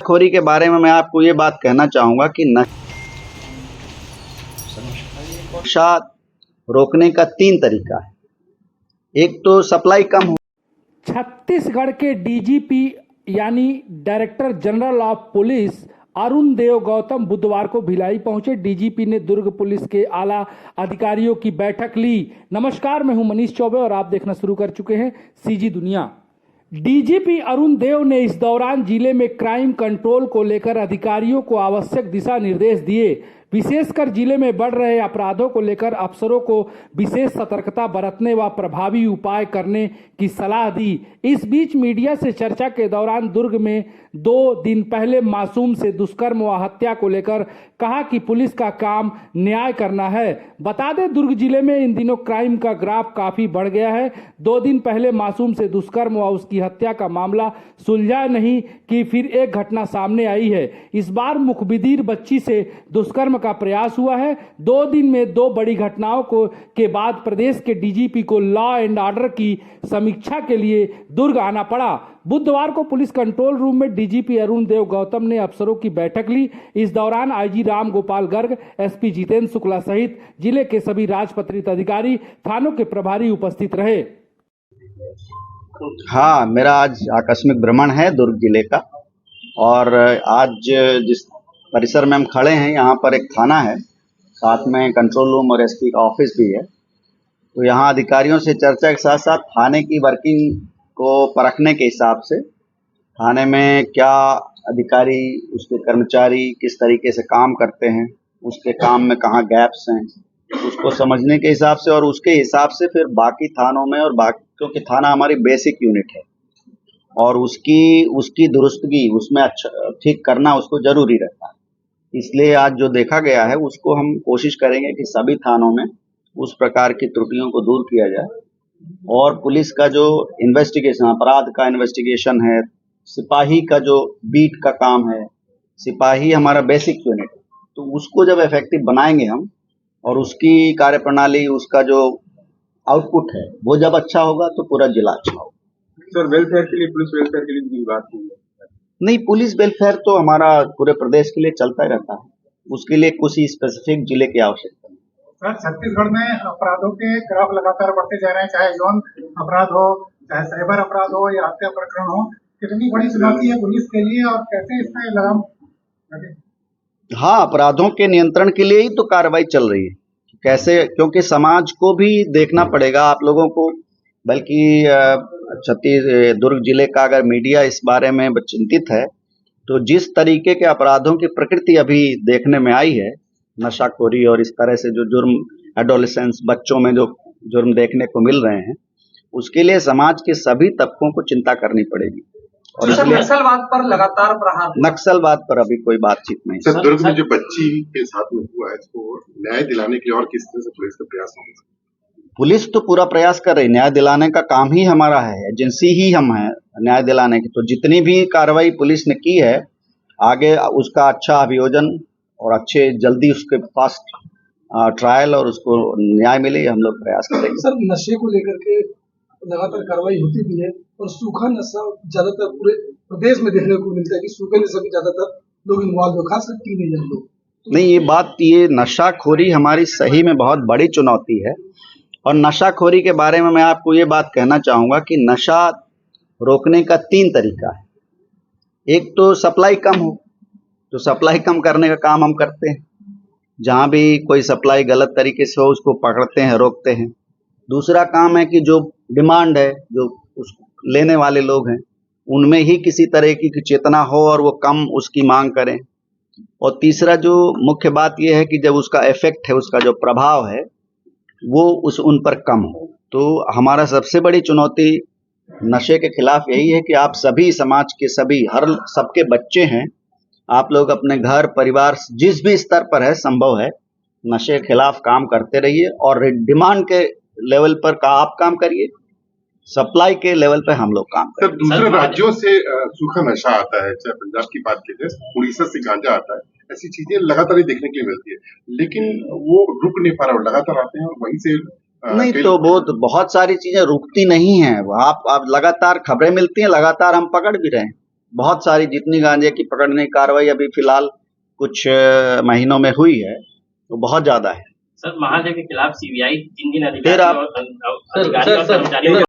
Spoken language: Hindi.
नशाखोरी के बारे में मैं आपको ये बात कहना चाहूंगा कि नशा रोकने का 3 तरीका है। एक तो सप्लाई कम हो। छत्तीसगढ़ के डीजीपी यानी director general of police Arun Dev Gautam बुधवार को भिलाई पहुंचे। डीजीपी ने दुर्ग पुलिस के आला अधिकारियों की बैठक ली। नमस्कार, मैं हूं मनीष चौबे और आप देखना शुरू कर चुके हैं सीजी दुनिया। डीजीपी अरुण देव ने इस दौरान जिले में क्राइम कंट्रोल को लेकर अधिकारियों को आवश्यक दिशा निर्देश दिए। विशेषकर जिले में बढ़ रहे अपराधों को लेकर अफसरों को विशेष सतर्कता बरतने व प्रभावी उपाय करने की सलाह दी। इस बीच मीडिया से चर्चा के दौरान दुर्ग में 2 दिन पहले मासूम से दुष्कर्म व हत्या को लेकर कहा कि पुलिस का काम न्याय करना है। बता दें, दुर्ग जिले में इन दिनों क्राइम का ग्राफ काफी बढ़ गया है। 2 दिन पहले मासूम से दुष्कर्म व उसकी हत्या का मामला सुलझा नहीं कि फिर एक घटना सामने आई है। इस बार मुखबिर बच्ची से दुष्कर्म का प्रयास हुआ है। 2 दिन में 2 बड़ी घटनाओं के बाद प्रदेश के डीजीपी को लॉ एंड ऑर्डर की समीक्षा के लिए दुर्ग आना पड़ा। बुधवार को पुलिस कंट्रोल रूम में डीजीपी अरुण देव गौतम ने अफसरों की बैठक ली। इस दौरान आईजी राम गोपाल गर्ग, एसपी जितेंद्र शुक्ला सहित जिले के सभी राजपत्रित अधिकारी, थानों के प्रभारी उपस्थित रहे। हाँ, मेरा आज आकस्मिक भ्रमण है दुर्ग जिले का। और आज जिस परिसर में हम खड़े हैं, यहाँ पर एक थाना है, साथ में कंट्रोल रूम और एसपी का ऑफिस भी है। तो यहाँ अधिकारियों से चर्चा के साथ साथ थाने की वर्किंग को परखने के हिसाब से थाने में क्या अधिकारी, उसके कर्मचारी किस तरीके से काम करते हैं, उसके काम में कहाँ गैप्स हैं, उसको समझने के हिसाब से और उसके हिसाब से फिर बाकी थानों में और बाकी, क्योंकि थाना हमारी बेसिक यूनिट है और उसकी दुरुस्तगी, उसमें अच्छा ठीक करना उसको जरूरी रहता है। इसलिए आज जो देखा गया है उसको हम कोशिश करेंगे कि सभी थानों में उस प्रकार की त्रुटियों को दूर किया जाए। और पुलिस का जो इन्वेस्टिगेशन, अपराध का इन्वेस्टिगेशन है, सिपाही का जो बीट का काम है, सिपाही हमारा बेसिक यूनिट है, तो उसको जब इफेक्टिव बनाएंगे हम और उसकी कार्यप्रणाली, उसका जो आउटपुट है वो जब अच्छा होगा तो पूरा जिला अच्छा होगा। सर, वेलफेयर के लिए, पुलिस वेलफेयर के लिए भी बात की है? नहीं, पुलिस वेलफेयर तो हमारा पूरे प्रदेश के लिए चलता ही रहता है, उसके लिए कुछ ही स्पेसिफिक जिले की आवश्यकता नहीं। सर, छत्तीसगढ़ में अपराधों के ग्राफ लगातार बढ़ते जा रहे हैं, चाहे यौन अपराध हो, चाहे साइबर अपराध हो या हत्या प्रकरण हो। कितनी बड़ी चुनौती है पुलिस के लिए और कैसे इसमें लगाम लगे? हाँ, अपराधों के नियंत्रण के लिए ही तो कार्रवाई चल रही है। कैसे, क्योंकि समाज को भी देखना पड़ेगा, आप लोगों को, बल्कि दुर्ग जिले का अगर मीडिया इस बारे में चिंतित है तो जिस तरीके के अपराधों की प्रकृति अभी देखने में आई है, नशाखोरी और इस तरह से जो जुर्म एडोलेसेंस, बच्चों में जो जुर्म देखने को मिल रहे हैं, उसके लिए समाज के सभी तबकों को चिंता करनी पड़ेगी। और इसलिए नक्सलवाद पर लगातार प्रहार, नक्सलवाद पर अभी कोई बातचीत नहीं। सर, दुर्ग में जो बच्ची के साथ में हुआ है, इसको न्याय दिलाने के लिए और किस तरह से पुलिस का प्रयास होगा? पुलिस तो पूरा प्रयास कर रही, न्याय दिलाने का काम ही हमारा है, एजेंसी ही हम हैं न्याय दिलाने की। तो जितनी भी कार्रवाई पुलिस ने की है, आगे उसका अच्छा अभियोजन और अच्छे जल्दी उसके फास्ट ट्रायल और उसको न्याय मिले, हम लोग प्रयास करेंगे। सर, नशे को लेकर के लगातार कार्रवाई होती भी है और सूखा नशा ज्यादातर पूरे प्रदेश में देखने को मिलता है कि सूखे नशे में ज्यादातर लोग इन्वॉल्व हो, खासकर टीनेजर लोग। नहीं, ये नशाखोरी हमारी सही में बहुत बड़ी चुनौती है। और नशाखोरी के बारे में मैं आपको ये बात कहना चाहूंगा कि नशा रोकने का 3 तरीका है। एक तो सप्लाई कम हो, तो सप्लाई कम करने का काम हम करते हैं। जहां भी कोई सप्लाई गलत तरीके से हो उसको पकड़ते हैं, रोकते हैं। दूसरा काम है कि जो डिमांड है, जो उस लेने वाले लोग हैं, उनमें ही किसी तरह की चेतना हो और वो कम उसकी मांग करें। और तीसरा जो मुख्य बात यह है कि जब उसका इफेक्ट है, उसका जो प्रभाव है वो उन पर कम हो। तो हमारा सबसे बड़ी चुनौती नशे के खिलाफ यही है कि आप सभी समाज के सबके बच्चे हैं, आप लोग अपने घर परिवार जिस भी स्तर पर है संभव है नशे के खिलाफ काम करते रहिए। और डिमांड के लेवल पर आप काम करिए, सप्लाई के लेवल पे हम लोग काम करें। सर, दूसरे राज्यों से सूखा नशा आता है, चाहे पंजाब की बात की जाए, उड़ीसा से गांजा आता है, ऐसी चीजें लगातार ही देखने के लिए मिलती है, लेकिन वो रुक नहीं पा रहा, लगातार आते हैं और वहीं से नहीं तो बहुत सारी चीजें रुकती नहीं है। आप लगातार खबरें मिलती हैं, लगातार हम पकड़ भी रहे हैं। बहुत सारी जितनी गांजे की पकड़ने की कार्रवाई अभी फिलहाल कुछ महीनों में हुई है वो बहुत ज्यादा है। सर महादेव के खिलाफ सीबीआई जिन जिन फिर आप अधिकारियों और कर्मचारियों